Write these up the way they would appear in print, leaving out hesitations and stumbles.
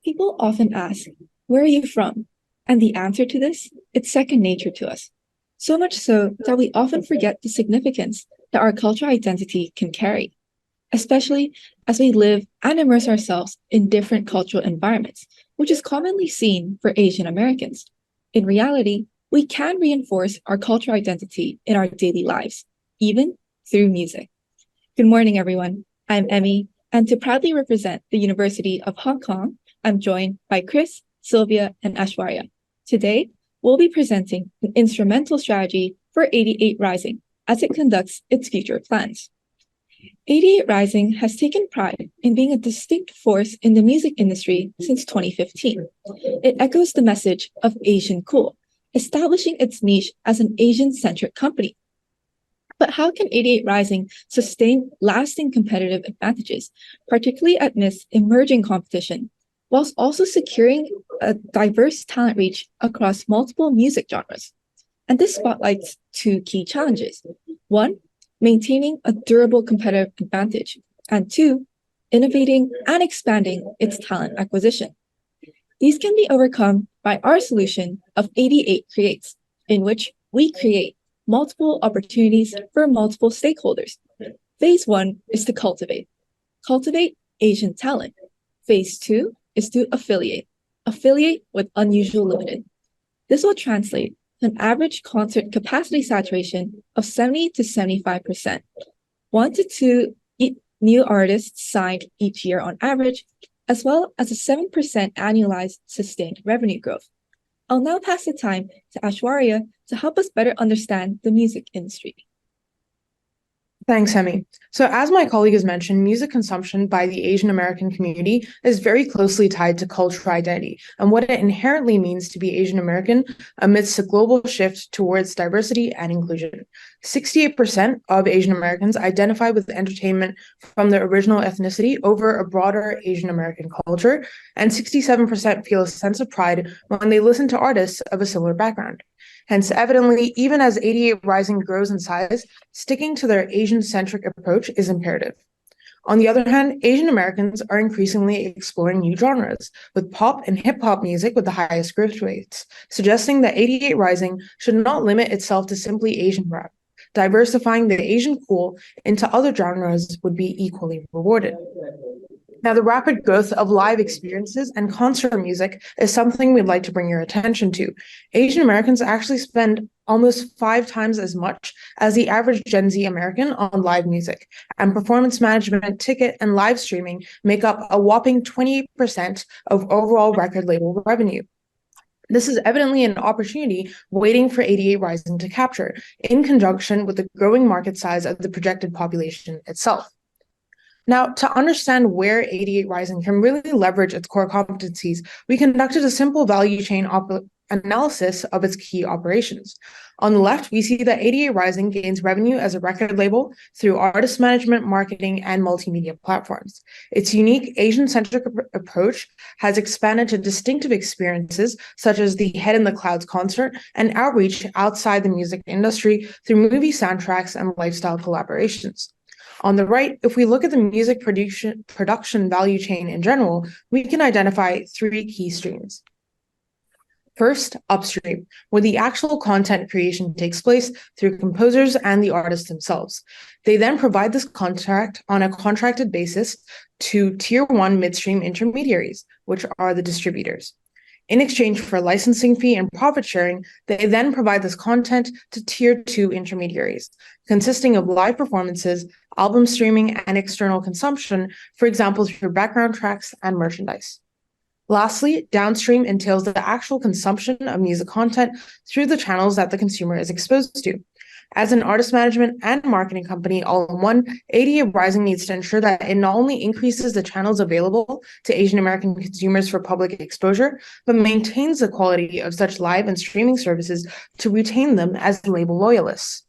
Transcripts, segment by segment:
People often ask, where are you from? And the answer to this, it's second nature to us. So much so that we often forget the significance that our cultural identity can carry, especially as we live and immerse ourselves in different cultural environments, which is commonly seen for Asian Americans. In reality, we can reinforce our cultural identity in our daily lives, even through music. Good morning, everyone. I'm Emmy, and to proudly represent the University of Hong Kong, I'm joined by Chris, Sylvia, and Ashwarya. Today, we'll be presenting an instrumental strategy for 88 Rising as it conducts its future plans. 88 Rising has taken pride in being a distinct force in the music industry since 2015. It echoes the message of Asian Cool, establishing its niche as an Asian-centric company. But how can 88 Rising sustain lasting competitive advantages, particularly amidst emerging competition, whilst also securing a diverse talent reach across multiple music genres? And this spotlights two key challenges. One, maintaining a durable competitive advantage, and two, innovating and expanding its talent acquisition. These can be overcome by our solution of 88 Creates, in which we create multiple opportunities for multiple stakeholders. Phase 1 is to cultivate Asian talent. Phase 2 is to affiliate with Unusual Limited. This will translate to an average concert capacity saturation of 70 to 75%, 1 to 2 new artists signed each year on average, as well as a 7% annualized sustained revenue growth. I'll now pass the time to Ashwarya to help us better understand the music industry. Thanks, Hemi. So as my colleague has mentioned, music consumption by the Asian American community is very closely tied to cultural identity and what it inherently means to be Asian American amidst a global shift towards diversity and inclusion. 68% of Asian Americans identify with entertainment from their original ethnicity over a broader Asian American culture, and 67% feel a sense of pride when they listen to artists of a similar background. Hence, evidently, even as 88 Rising grows in size, sticking to their Asian-centric approach is imperative. On the other hand, Asian Americans are increasingly exploring new genres, with pop and hip-hop music with the highest growth rates, suggesting that 88 Rising should not limit itself to simply Asian rap. Diversifying the Asian cool into other genres would be equally rewarded. Now, the rapid growth of live experiences and concert music is something we'd like to bring your attention to. Asian Americans actually spend almost 5 times as much as the average Gen Z American on live music, and performance management, ticket, and live streaming make up a whopping 28% of overall record label revenue. This is evidently an opportunity waiting for 88 Rising to capture, in conjunction with the growing market size of the projected population itself. Now, to understand where 88 Rising can really leverage its core competencies, we conducted a simple value chain analysis of its key operations. On the left, we see that 88 Rising gains revenue as a record label through artist management, marketing, and multimedia platforms. Its unique Asian-centric approach has expanded to distinctive experiences such as the Head in the Clouds concert and outreach outside the music industry through movie soundtracks and lifestyle collaborations. On the right, if we look at the music production value chain in general, we can identify 3 key streams. First, upstream, where the actual content creation takes place through composers and the artists themselves. They then provide this contract on a contracted basis to Tier 1 midstream intermediaries, which are the distributors. In exchange for a licensing fee and profit sharing, they then provide this content to Tier 2 intermediaries, consisting of live performances, album streaming, and external consumption, for example, through background tracks and merchandise. Lastly, downstream entails the actual consumption of music content through the channels that the consumer is exposed to. As an artist management and marketing company all in one, 88 Rising needs to ensure that it not only increases the channels available to Asian American consumers for public exposure, but maintains the quality of such live and streaming services to retain them as label loyalists.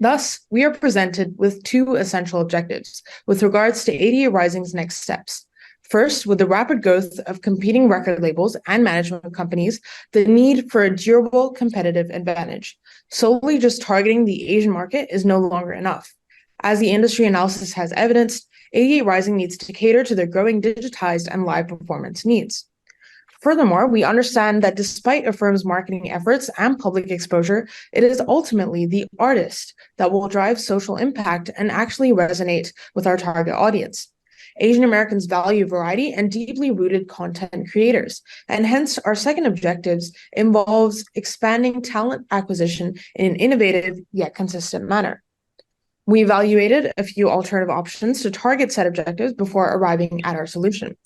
Thus, we are presented with 2 essential objectives with regards to 88 Rising's next steps. First, with the rapid growth of competing record labels and management companies, the need for a durable competitive advantage. Solely just targeting the Asian market is no longer enough. As the industry analysis has evidenced, 88 Rising needs to cater to their growing digitized and live performance needs. Furthermore, we understand that despite a firm's marketing efforts and public exposure, it is ultimately the artist that will drive social impact and actually resonate with our target audience. Asian Americans value variety and deeply rooted content creators, and hence our second objective involves expanding talent acquisition in an innovative yet consistent manner. We evaluated a few alternative options to target said objectives before arriving at our solution.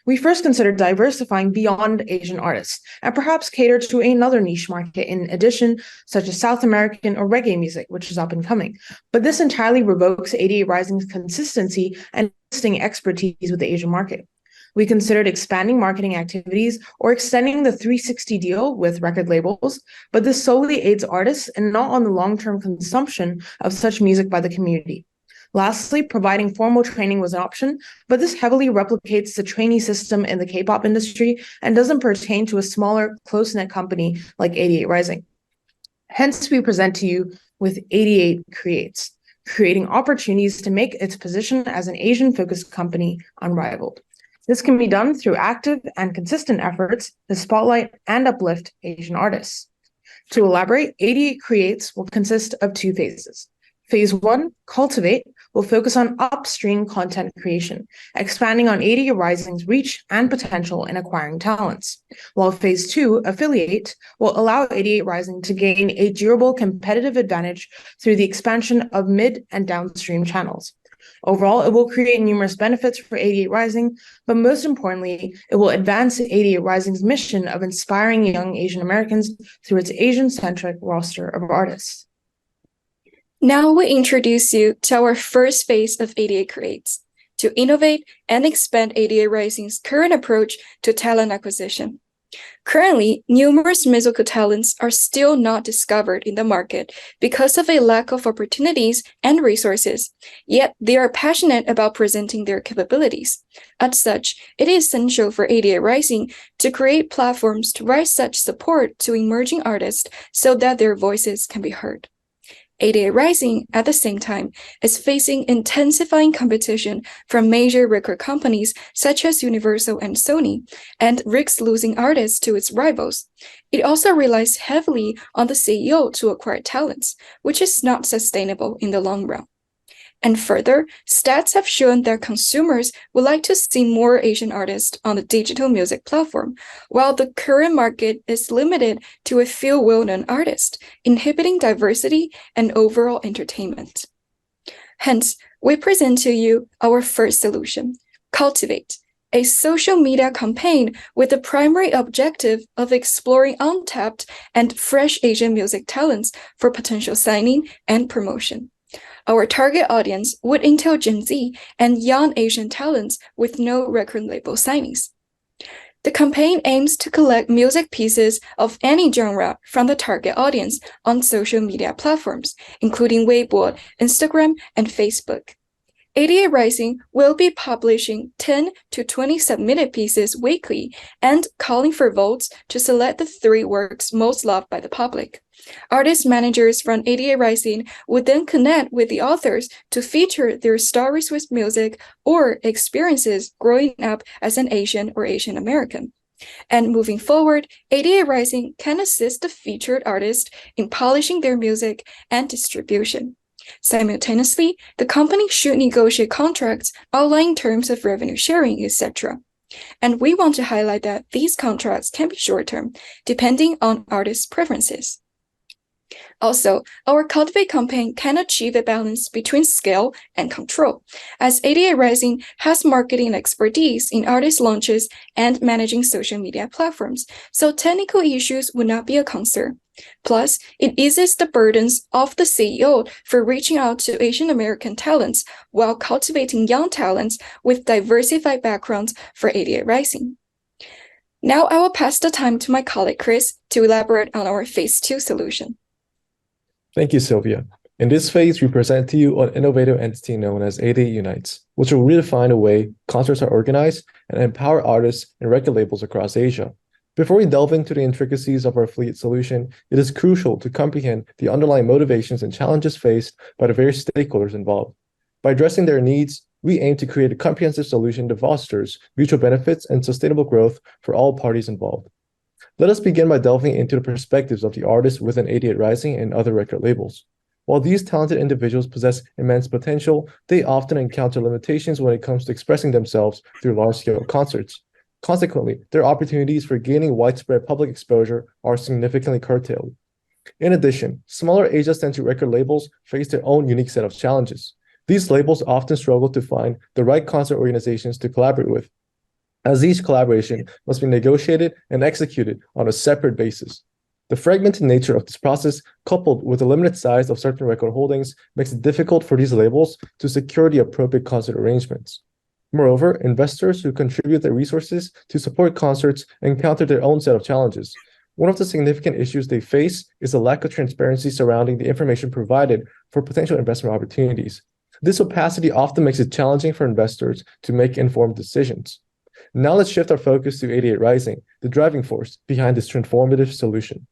We first considered diversifying beyond Asian artists and perhaps cater to another niche market in addition, such as South American or reggae music, which is up and coming. But this entirely revokes 88 Rising's consistency and existing expertise with the Asian market. We considered expanding marketing activities or extending the 360 deal with record labels, but this solely aids artists and not on the long-term consumption of such music by the community. Lastly, providing formal training was an option, but this heavily replicates the trainee system in the K-pop industry and doesn't pertain to a smaller, close-knit company like 88 Rising. Hence, we present to you with 88 Creates, creating opportunities to make its position as an Asian-focused company unrivaled. This can be done through active and consistent efforts to spotlight and uplift Asian artists. To elaborate, 88 Creates will consist of two phases. Phase 1, Cultivate, will focus on upstream content creation, expanding on 88 Rising's reach and potential in acquiring talents, while Phase 2, Affiliate, will allow 88 Rising to gain a durable competitive advantage through the expansion of mid and downstream channels. Overall, it will create numerous benefits for 88 Rising, but most importantly, it will advance 88 Rising's mission of inspiring young Asian Americans through its Asian-centric roster of artists. Now we introduce you to our first phase of 88 Creates, to innovate and expand 88 Rising's current approach to talent acquisition. Currently, numerous musical talents are still not discovered in the market because of a lack of opportunities and resources, yet they are passionate about presenting their capabilities. As such, it is essential for 88 Rising to create platforms to provide such support to emerging artists so that their voices can be heard. 88 Rising, at the same time, is facing intensifying competition from major record companies such as Universal and Sony, and risks losing artists to its rivals. It also relies heavily on the CEO to acquire talents, which is not sustainable in the long run. And further, stats have shown that consumers would like to see more Asian artists on the digital music platform, while the current market is limited to a few well-known artists, inhibiting diversity and overall entertainment. Hence, we present to you our first solution, Cultivate, a social media campaign with the primary objective of exploring untapped and fresh Asian music talents for potential signing and promotion. Our target audience would entail Gen Z and young Asian talents with no record label signings. The campaign aims to collect music pieces of any genre from the target audience on social media platforms, including Weibo, Instagram, and Facebook. 88 Rising will be publishing 10 to 20 submitted pieces weekly and calling for votes to select the 3 works most loved by the public. Artist managers from 88 Rising would then connect with the authors to feature their stories with music or experiences growing up as an Asian or Asian American. And moving forward, 88 Rising can assist the featured artist in polishing their music and distribution. Simultaneously, the company should negotiate contracts outlining terms of revenue sharing, etc. And we want to highlight that these contracts can be short-term, depending on artists' preferences. Also, our Cultivate campaign can achieve a balance between scale and control, as 88 Rising has marketing expertise in artist launches and managing social media platforms, so technical issues would not be a concern. Plus, it eases the burdens of the CEO for reaching out to Asian American talents while cultivating young talents with diversified backgrounds for 88 Rising. Now I will pass the time to my colleague Chris to elaborate on our Phase 2 solution. Thank you, Sylvia. In this phase, we present to you an innovative entity known as 88 Unites, which will redefine the way concerts are organized and empower artists and record labels across Asia. Before we delve into the intricacies of our fleet solution, it is crucial to comprehend the underlying motivations and challenges faced by the various stakeholders involved. By addressing their needs, we aim to create a comprehensive solution that fosters mutual benefits and sustainable growth for all parties involved. Let us begin by delving into the perspectives of the artists within 88 Rising and other record labels. While these talented individuals possess immense potential, they often encounter limitations when it comes to expressing themselves through large-scale concerts. Consequently, their opportunities for gaining widespread public exposure are significantly curtailed. In addition, smaller Asia-centric record labels face their own unique set of challenges. These labels often struggle to find the right concert organizations to collaborate with, as each collaboration must be negotiated and executed on a separate basis. The fragmented nature of this process, coupled with the limited size of certain record holdings, makes it difficult for these labels to secure the appropriate concert arrangements. Moreover, investors who contribute their resources to support concerts encounter their own set of challenges. One of the significant issues they face is the lack of transparency surrounding the information provided for potential investment opportunities. This opacity often makes it challenging for investors to make informed decisions. Now let's shift our focus to 88 Rising, the driving force behind this transformative solution.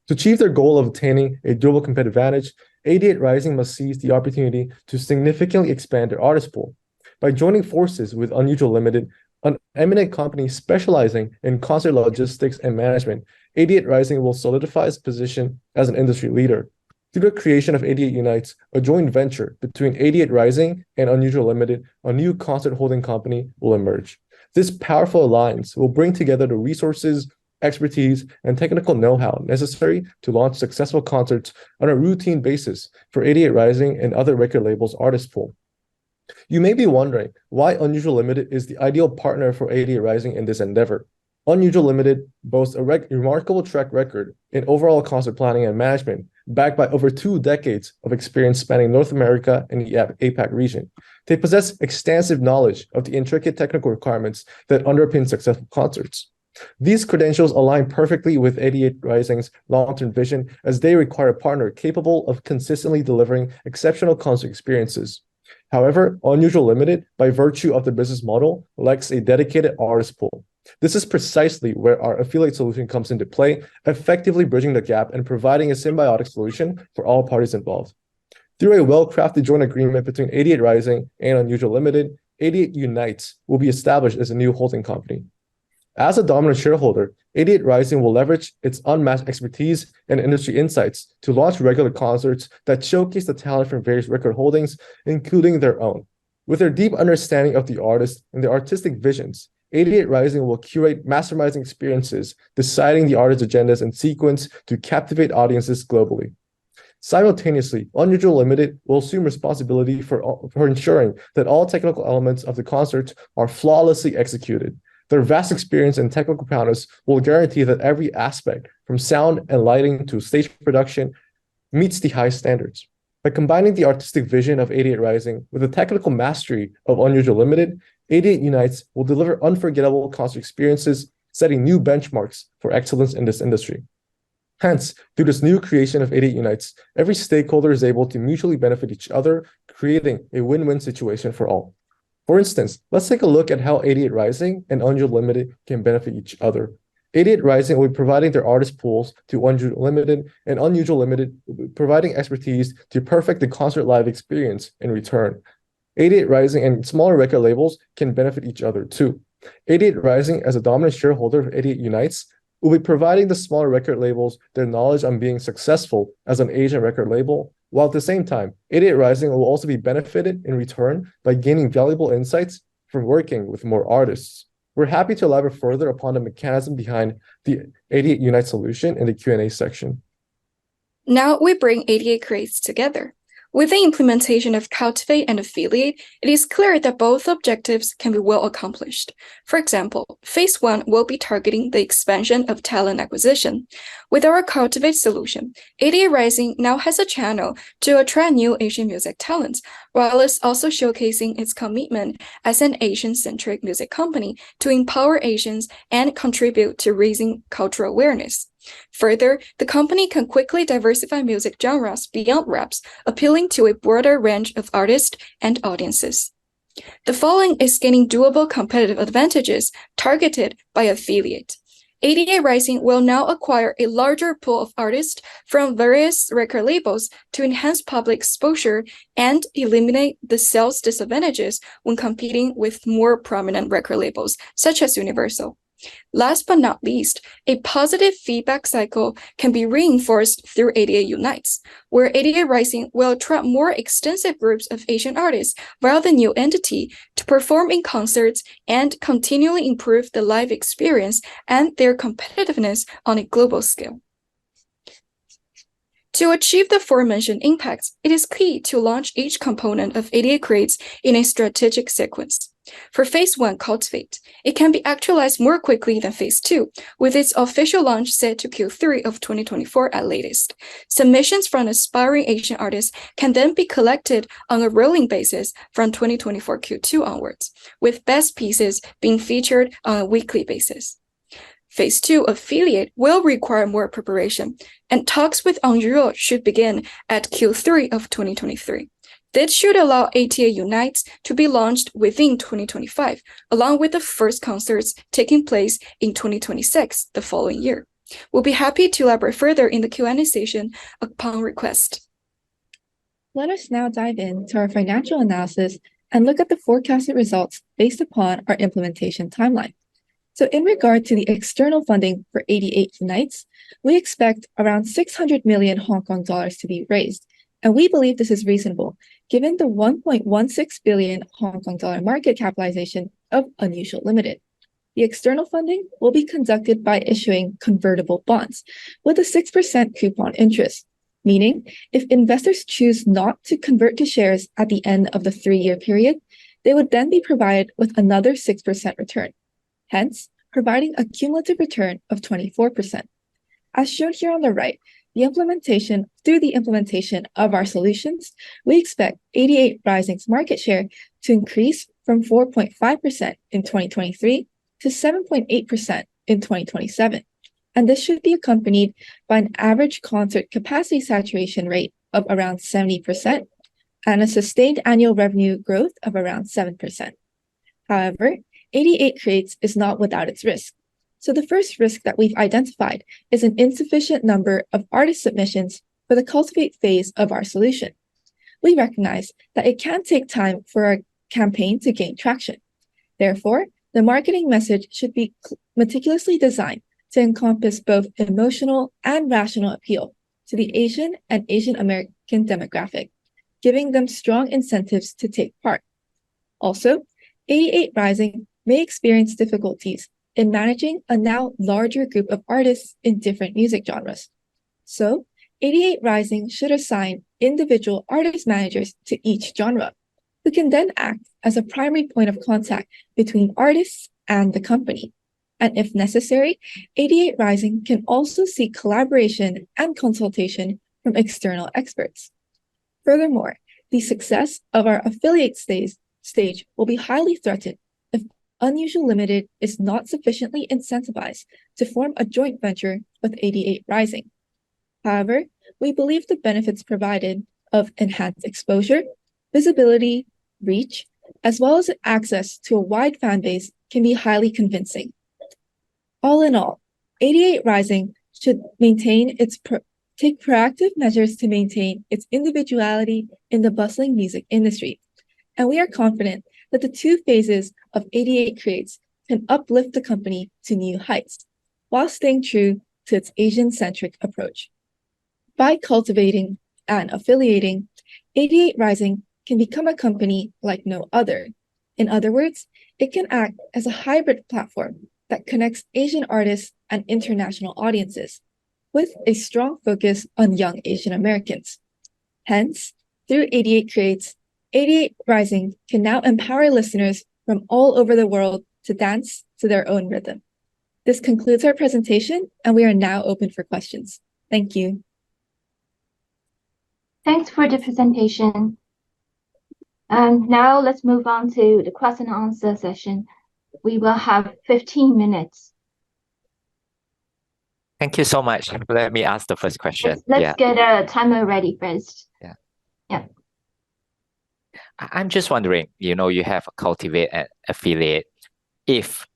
To achieve their goal of attaining a durable competitive advantage, 88 Rising must seize the opportunity to significantly expand their artist pool. By joining forces with Unusual Limited, an eminent company specializing in concert logistics and management, 88 Rising will solidify its position as an industry leader. Through the creation of 88 Unites, a joint venture between 88 Rising and Unusual Limited, a new concert holding company will emerge. This powerful alliance will bring together the resources, expertise, and technical know-how necessary to launch successful concerts on a routine basis for 88 Rising and other record labels' artist pool. You may be wondering why Unusual Limited is the ideal partner for 88 Rising in this endeavor. Unusual Limited boasts a remarkable track record in overall concert planning and management, backed by over 2 decades of experience spanning North America and the APAC region. They possess extensive knowledge of the intricate technical requirements that underpin successful concerts. These credentials align perfectly with 88 Rising's long-term vision, as they require a partner capable of consistently delivering exceptional concert experiences. However, Unusual Limited, by virtue of the business model, lacks a dedicated artist pool. This is precisely where our affiliate solution comes into play, effectively bridging the gap and providing a symbiotic solution for all parties involved. Through a well-crafted joint agreement between 88 Rising and Unusual Limited, 88 Unites will be established as a new holding company. As a dominant shareholder, 88 Rising will leverage its unmatched expertise and industry insights to launch regular concerts that showcase the talent from various record holdings, including their own. With their deep understanding of the artist and their artistic visions, 88 Rising will curate masterminding experiences, deciding the artist's agendas in sequence to captivate audiences globally. Simultaneously, Unusual Limited will assume responsibility for ensuring that all technical elements of the concert are flawlessly executed. Their vast experience and technical prowess will guarantee that every aspect, from sound and lighting to stage production, meets the highest standards. By combining the artistic vision of 88 Rising with the technical mastery of Unusual Limited, 88 Unites will deliver unforgettable concert experiences, setting new benchmarks for excellence in this industry. Hence, through this new creation of 88 Unites, every stakeholder is able to mutually benefit each other, creating a win-win situation for all. For instance, let's take a look at how 88 Rising and Unusual Limited can benefit each other. 88 Rising will be providing their artist pools to Unusual Limited, and Unusual Limited will be providing expertise to perfect the concert live experience in return. 88 Rising and smaller record labels can benefit each other too. 88 Rising, as a dominant shareholder of 88 Unites, will be providing the smaller record labels their knowledge on being successful as an Asian record label, while at the same time, 88 Rising will also be benefited in return by gaining valuable insights from working with more artists. We're happy to elaborate further upon the mechanism behind the 88 Unite solution in the Q&A section. Now we bring 88 Creates together. With the implementation of Cultivate and Affiliate, it is clear that both objectives can be well accomplished. For example, Phase 1 will be targeting the expansion of talent acquisition. With our Cultivate solution, 88 Rising now has a channel to attract new Asian music talents, while it's also showcasing its commitment as an Asian-centric music company to empower Asians and contribute to raising cultural awareness. Further, the company can quickly diversify music genres beyond raps, appealing to a broader range of artists and audiences. The following is gaining doable competitive advantages targeted by Affiliate. ADA Rising will now acquire a larger pool of artists from various record labels to enhance public exposure and eliminate the sales disadvantages when competing with more prominent record labels, such as Universal. Last but not least, a positive feedback cycle can be reinforced through ADA Unites, where ADA Rising will attract more extensive groups of Asian artists via the new entity to perform in concerts and continually improve the live experience and their competitiveness on a global scale. To achieve the aforementioned impacts, it is key to launch each component of ADA Creates in a strategic sequence. For Phase 1 Cultivate, it can be actualized more quickly than Phase 2, with its official launch set to Q3 of 2024 at latest. Submissions from aspiring Asian artists can then be collected on a rolling basis from 2024 Q2 onwards, with best pieces being featured on a weekly basis. Phase 2 Affiliate will require more preparation, and talks with Anjuro should begin at Q3 of 2023. This should allow ATA Unites to be launched within 2025, along with the first concerts taking place in 2026, the following year. We'll be happy to elaborate further in the Q&A session upon request. Let us now dive into our financial analysis and look at the forecasted results based upon our implementation timeline. So in regard to the external funding for 88 Unites, we expect around 600 million Hong Kong dollars to be raised, and we believe this is reasonable given the 1.16 billion Hong Kong dollar market capitalization of Unusual Limited. The external funding will be conducted by issuing convertible bonds with a 6% coupon interest, meaning if investors choose not to convert to shares at the end of the 3-year period, they would then be provided with another 6% return, hence providing a cumulative return of 24%. As shown here on the right, through the implementation of our solutions, we expect 88 Rising's market share to increase from 4.5% in 2023 to 7.8% in 2027. And this should be accompanied by an average concert capacity saturation rate of around 70% and a sustained annual revenue growth of around 7%. However, 88 Creates is not without its risk. So the first risk that we've identified is an insufficient number of artist submissions for the Cultivate phase of our solution. We recognize that it can take time for our campaign to gain traction. Therefore, the marketing message should be meticulously designed to encompass both emotional and rational appeal to the Asian and Asian American demographic, giving them strong incentives to take part. Also, 88 Rising may experience difficulties in managing a now larger group of artists in different music genres. So, 88 Rising should assign individual artist managers to each genre, who can then act as a primary point of contact between artists and the company. And if necessary, 88 Rising can also seek collaboration and consultation from external experts. Furthermore, the success of our affiliate stage will be highly threatened if Unusual Limited is not sufficiently incentivized to form a joint venture with 88 Rising. However, we believe the benefits provided of enhanced exposure, visibility, reach, as well as access to a wide fan base can be highly convincing. All in all, 88 Rising should take proactive measures to maintain its individuality in the bustling music industry, and we are confident that the 2 phases of 88 Creates can uplift the company to new heights, while staying true to its Asian-centric approach. By cultivating and affiliating, 88 Rising can become a company like no other. In other words, it can act as a hybrid platform that connects Asian artists and international audiences, with a strong focus on young Asian Americans. Hence, through 88 Creates, 88 Rising can now empower listeners from all over the world to dance to their own rhythm. This concludes our presentation, and we are now open for questions. Thank you. Thanks for the presentation. Now let's move on to the question and answer session. We will have 15 minutes. Thank you so much. Let me ask the first question. Let's get a timer ready first. Yeah. I'm just wondering, you have a Cultivate and Affiliate. If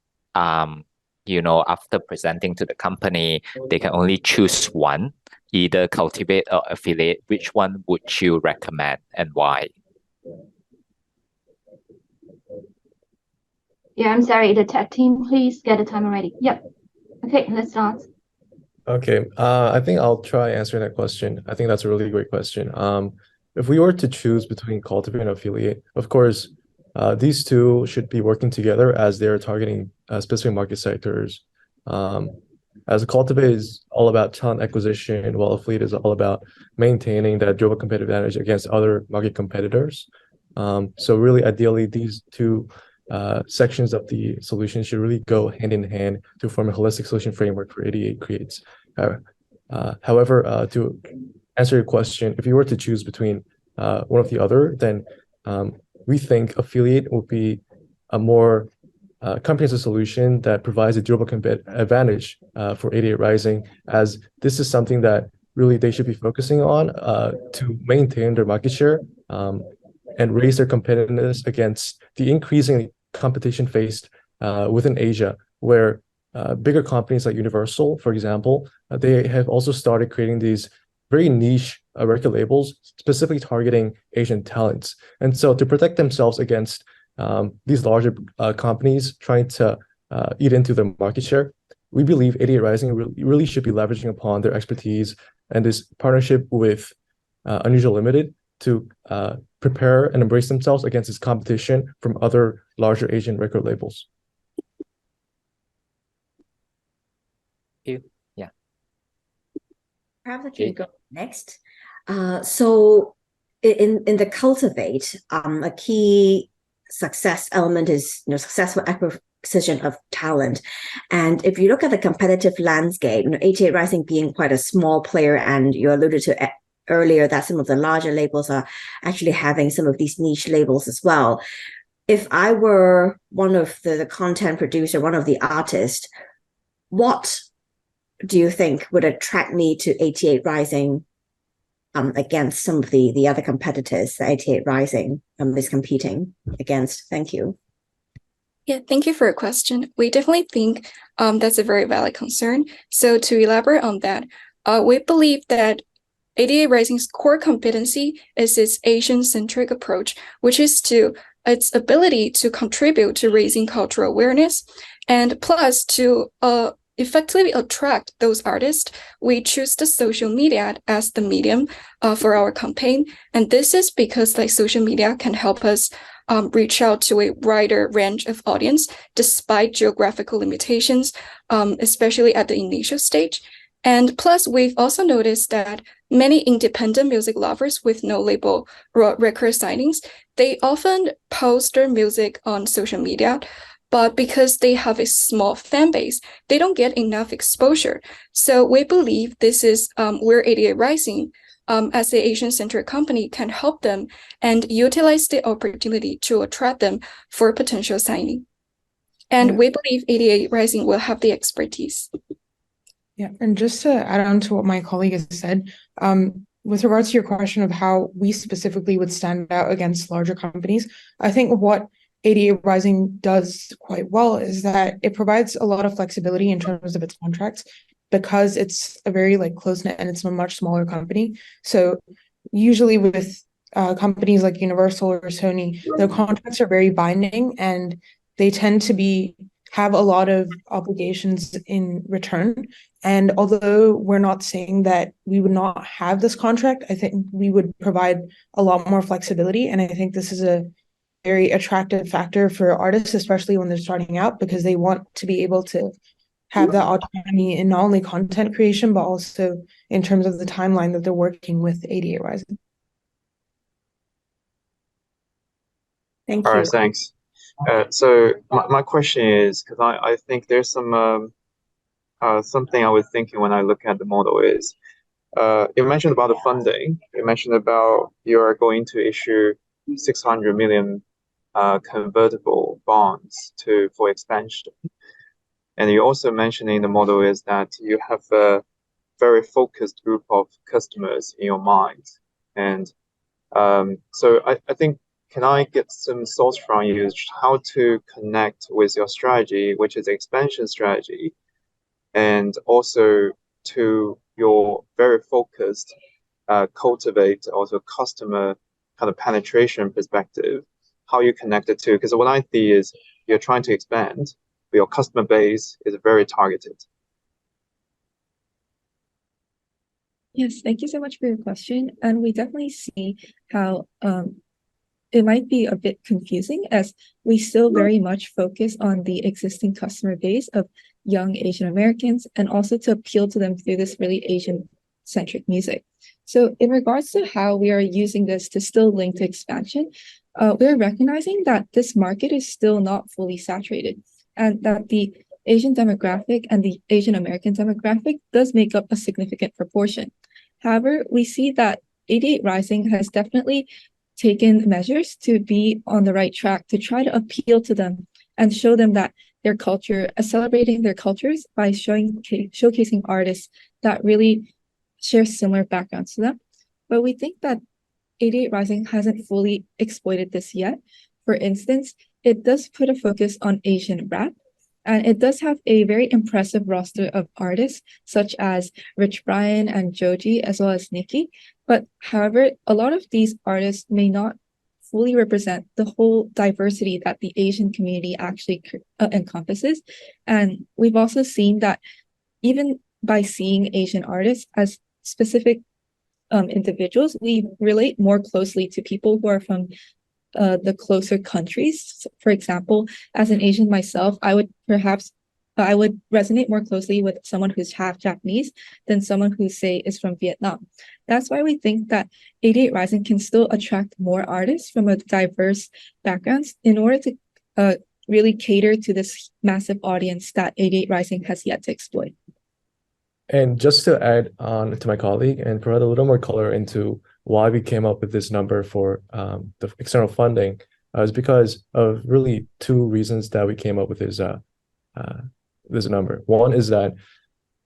after presenting to the company, they can only choose one, either Cultivate or Affiliate. Which one would you recommend and why? Yeah, I'm sorry, the tech team, please get the timer ready. Yep. Okay, let's start. Okay, I think I'll try answering that question. I think that's a really great question. If we were to choose between Cultivate and Affiliate, of course, these two should be working together as they're targeting specific market sectors. As Cultivate is all about talent acquisition, while Affiliate is all about maintaining that durable competitive advantage against other market competitors. So really, ideally, these two sections of the solution should really go hand in hand to form a holistic solution framework for 88 Creates. However, to answer your question, if you were to choose between one of the other, then we think Affiliate will be a more comprehensive solution that provides a durable competitive advantage for 88 Rising, as this is something that really they should be focusing on to maintain their market share and raise their competitiveness against the increasing competition faced within Asia, where bigger companies like Universal, for example, they have also started creating these very niche record labels, specifically targeting Asian talents. And so to protect themselves against these larger companies trying to eat into their market share, we believe 88 Rising really should be leveraging upon their expertise and this partnership with Unusual Limited to prepare and embrace themselves against this competition from other larger Asian record labels. You. Yeah. Perhaps I can go next. So in the Cultivate, a key success element is successful acquisition of talent. And if you look at the competitive landscape, 88 Rising being quite a small player, and you alluded to earlier that some of the larger labels are actually having some of these niche labels as well. If I were one of the content producer, one of the artists, what do you think would attract me to 88 Rising against some of the other competitors that 88 Rising is competing against? Thank you. Yeah, thank you for your question. We definitely think that's a very valid concern. So to elaborate on that, we believe that 88 Rising's core competency is its Asian-centric approach, which is its ability to contribute to raising cultural awareness, and plus to effectively attract those artists. We choose the social media as the medium for our campaign, and this is because social media can help us reach out to a wider range of audience despite geographical limitations, especially at the initial stage. And plus, we've also noticed that many independent music lovers with no label record signings, they often post their music on social media, but because they have a small fan base, they don't get enough exposure. So we believe this is where 88 Rising, as the Asian-centric company, can help them and utilize the opportunity to attract them for potential signing. And we believe 88 Rising will have the expertise. Yeah, and just to add on to what my colleague has said, with regards to your question of how we specifically would stand out against larger companies, I think what 88 Rising does quite well is that it provides a lot of flexibility in terms of its contracts, because it's a very close-knit and it's a much smaller company. So usually with companies like Universal or Sony, their contracts are very binding and they tend to have a lot of obligations in return. And although we're not saying that we would not have this contract, I think we would provide a lot more flexibility. And I think this is a very attractive factor for artists, especially when they're starting out, because they want to be able to have that autonomy in not only content creation, but also in terms of the timeline that they're working with 88 Rising. Thank you. All right, thanks. So my question is, because I think there's some something I was thinking when I look at the model is, you mentioned about the funding. You mentioned about you're going to issue 600 million convertible bonds for expansion. And you also mentioned in the model is that you have a very focused group of customers in your mind. And so I think, can I get some thoughts from you how to connect with your strategy, which is expansion strategy, and also to your very focused cultivate also customer kind of penetration perspective, how you connect the two? Because what I see is you're trying to expand, but your customer base is very targeted. Yes, thank you so much for your question. And we definitely see how it might be a bit confusing as we still very much focus on the existing customer base of young Asian Americans and also to appeal to them through this really Asian-centric music. So in regards to how we are using this to still link to expansion, we're recognizing that this market is still not fully saturated and that the Asian demographic and the Asian American demographic does make up a significant proportion. However, we see that 88 Rising has definitely taken measures to be on the right track to try to appeal to them and show them that their culture, celebrating their cultures by showcasing artists that really share similar backgrounds to them. But we think that 88 Rising hasn't fully exploited this yet. For instance, it does put a focus on Asian rap, and it does have a very impressive roster of artists, such as Rich Brian and Joji, as well as Nicki. But however, a lot of these artists may not fully represent the whole diversity that the Asian community actually encompasses. And we've also seen that even by seeing Asian artists as specific individuals, we relate more closely to people who are from the closer countries. For example, as an Asian myself, I would resonate more closely with someone who's half Japanese than someone who, say, is from Vietnam. That's why we think that 88 Rising can still attract more artists from a diverse backgrounds in order to really cater to this massive audience that 88 Rising has yet to exploit. And just to add on to my colleague and provide a little more color into why we came up with this number for the external funding is because of really two reasons that we came up with this number. One is that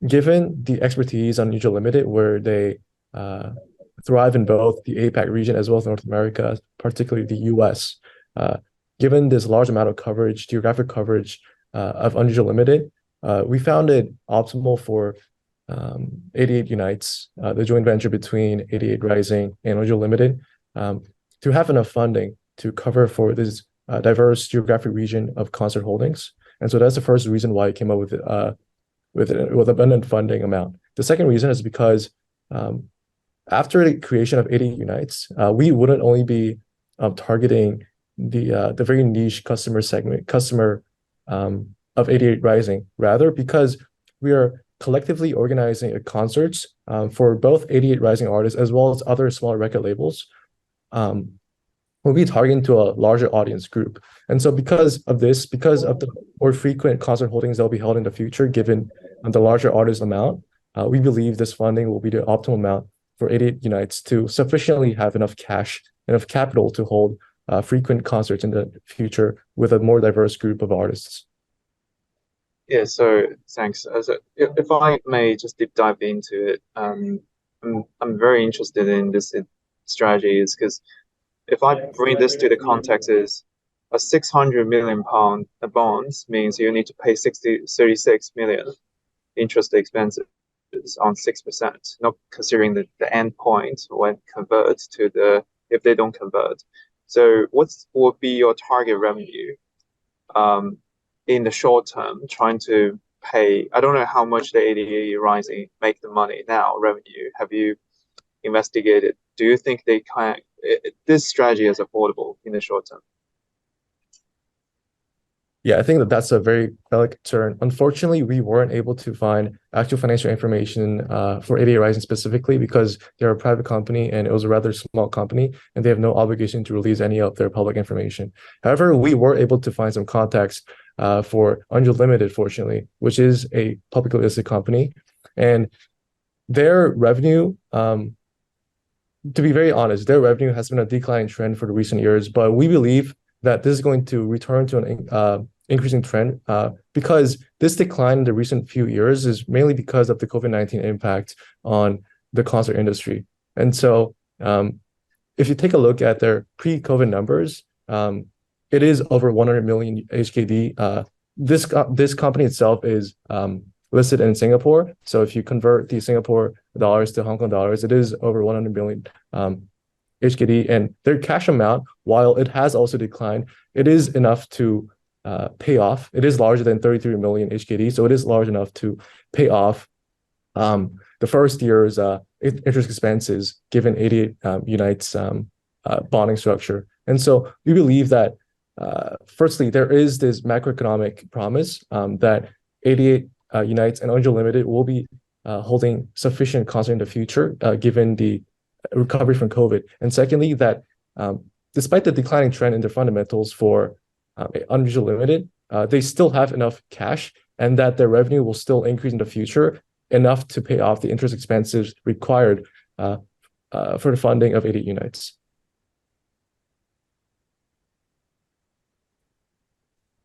given the expertise on Unusual Limited, where they thrive in both the APAC region as well as North America, particularly the US, given this large amount of coverage, geographic coverage of Unusual Limited, we found it optimal for 88 Unites, the joint venture between 88 Rising and Unusual Limited, to have enough funding to cover for this diverse geographic region of concert holdings. And so that's the first reason why I came up with abundant funding amount. The second reason is because after the creation of 88 Unites, we wouldn't only be targeting the very niche customer segment, of 88 Rising, rather because we are collectively organizing concerts for both 88 Rising artists as well as other smaller record labels. We'll be targeting to a larger audience group. And so because of this, because of the more frequent concert holdings that will be held in the future, given the larger artist amount, we believe this funding will be the optimal amount for 88 Unites to sufficiently have enough cash, enough capital to hold frequent concerts in the future with a more diverse group of artists. Yeah, so thanks. If I may just deep dive into it, I'm very interested in this strategy is because if I bring this to the context is a 600 million pound bonds means you need to pay 36 million interest expenses on 6%, not considering the end point when convert to if they don't convert. So what would be your target revenue in the short term, trying to pay? I don't know how much the 88 Rising make the money now, revenue. Have you investigated? Do you think this strategy is affordable in the short term? Yeah, I think that's a very valid concern. Unfortunately, we weren't able to find actual financial information for 88 Rising specifically because they're a private company and it was a rather small company and they have no obligation to release any of their public information. However, we were able to find some context for Unusual Limited, fortunately, which is a publicly listed company. And their revenue, to be very honest, their revenue has been a declining trend for the recent years, but we believe that this is going to return to an increasing trend because this decline in the recent few years is mainly because of the COVID-19 impact on the concert industry. And so if you take a look at their pre-COVID numbers, it is over 100 million HKD. This company itself is listed in Singapore. So if you convert the Singapore dollars to Hong Kong dollars, it is over 100 million HKD. And their cash amount, while it has also declined, it is enough to pay off. It is larger than 33 million HKD. So it is large enough to pay off the first year's interest expenses given 88 Unite's bonding structure. And so we believe that firstly, there is this macroeconomic promise that 88 Unites and Angel Limited will be holding sufficient concert in the future, given the recovery from COVID. And secondly, that despite the declining trend in the fundamentals for Angel Limited, they still have enough cash, and that their revenue will still increase in the future, enough to pay off the interest expenses required for the funding of 88 Unites.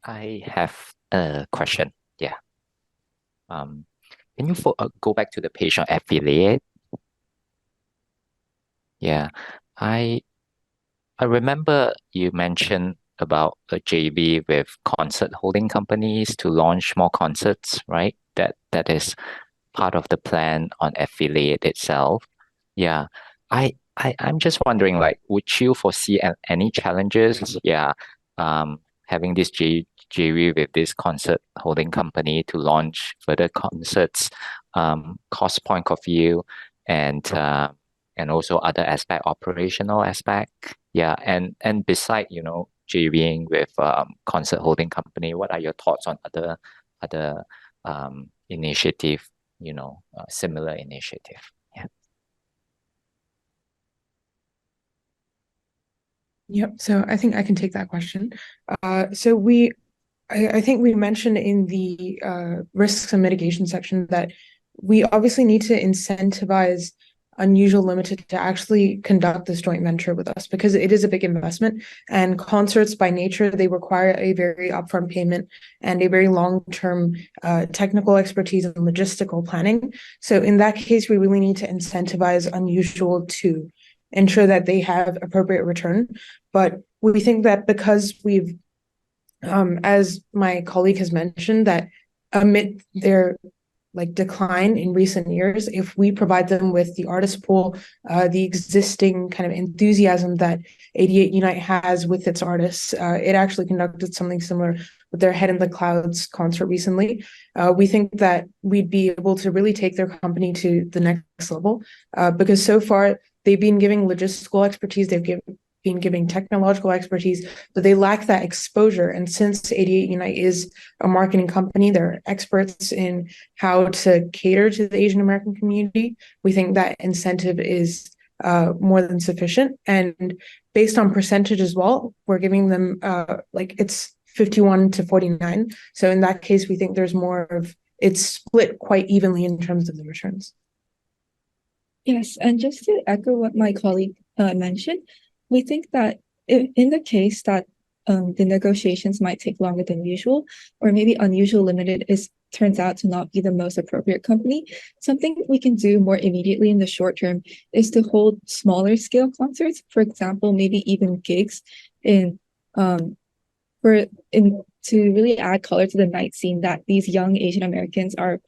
I have a question. Yeah. Can you go back to the page on affiliate? Yeah. I remember you mentioned about a JV with concert holding companies to launch more concerts, right? That is part of the plan on affiliate itself. Yeah. I'm just wondering, like, would you foresee any challenges? Yeah. Having this JV with this concert holding company to launch further concerts, cost point of view, and also other aspect, operational aspect. Yeah, and beside, JVing with concert holding company, what are your thoughts on other initiative, similar initiative? Yeah. Yep. So I think I can take that question. I think we mentioned in the risks and mitigation section that we obviously need to incentivize Unusual Limited to actually conduct this joint venture with us, because it is a big investment, and concerts by nature, they require a very upfront payment and a very long-term technical expertise and logistical planning. So in that case, we really need to incentivize Unusual to ensure that they have appropriate return. But we think that because we've as my colleague has mentioned, that amid their decline in recent years, if we provide them with the artist pool, the existing kind of enthusiasm that 88 Unite has with its artists, it actually conducted something similar with their Head in the Clouds concert recently. We think that we'd be able to really take their company to the next level, because so far they've been giving logistical expertise, they've been giving technological expertise, but they lack that exposure. And since 88 Unite is a marketing company, they're experts in how to cater to the Asian American community. We think that incentive is more than sufficient. And based on percentage as well, we're giving them it's 51 to 49. So in that case, we think there's more of, it's split quite evenly in terms of the returns. Yes, and just to echo what my colleague mentioned, we think that in the case that the negotiations might take longer than usual, or maybe Unusual Limited turns out to not be the most appropriate company, something we can do more immediately in the short term is to hold smaller scale concerts. For example, maybe even gigs to really add color to the night scene that these young Asian Americans are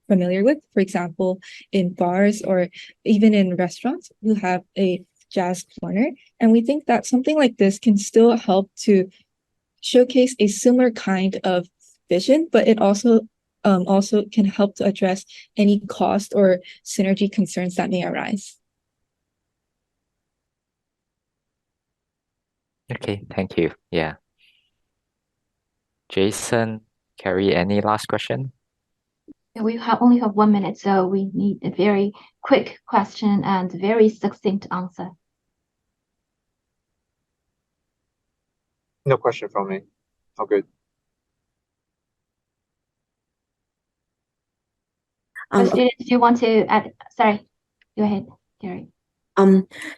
familiar with. For example, in bars or even in restaurants who have a jazz corner. And we think that something like this can still help to showcase a similar kind of vision, but it also can help to address any cost or synergy concerns that may arise. Okay, thank you. Yeah. Jason, Carrie, any last question? Yeah, we only have 1 minute, so we need a very quick question and very succinct answer. No question from me. All good. Students, do you want to add? Sorry, go ahead, Gary.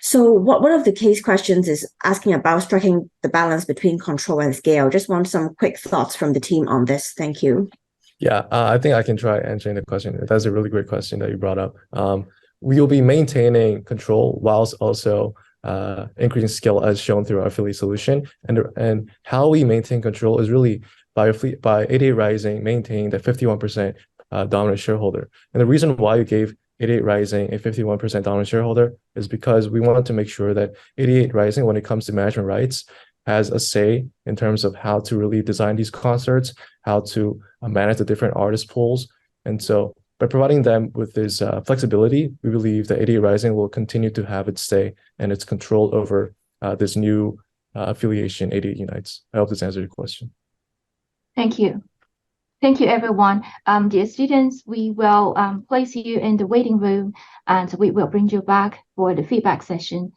So one of the case questions is asking about striking the balance between control and scale. Just want some quick thoughts from the team on this. Thank you. Yeah, I think I can try answering the question. That's a really great question that you brought up. We will be maintaining control whilst also increasing scale as shown through our affiliate solution. And how we maintain control is really by 88 Rising maintaining that 51% dominant shareholder. And the reason why you gave 88 Rising a 51% dominant shareholder is because we wanted to make sure that 88 Rising, when it comes to management rights, has a say in terms of how to really design these concerts, how to manage the different artist pools. And so by providing them with this flexibility, we believe that 88 Rising will continue to have its say and its control over this new affiliation, 88 Unites. I hope this answered your question. Thank you. Thank you, everyone. Dear students, we will place you in the waiting room and we will bring you back for the feedback session.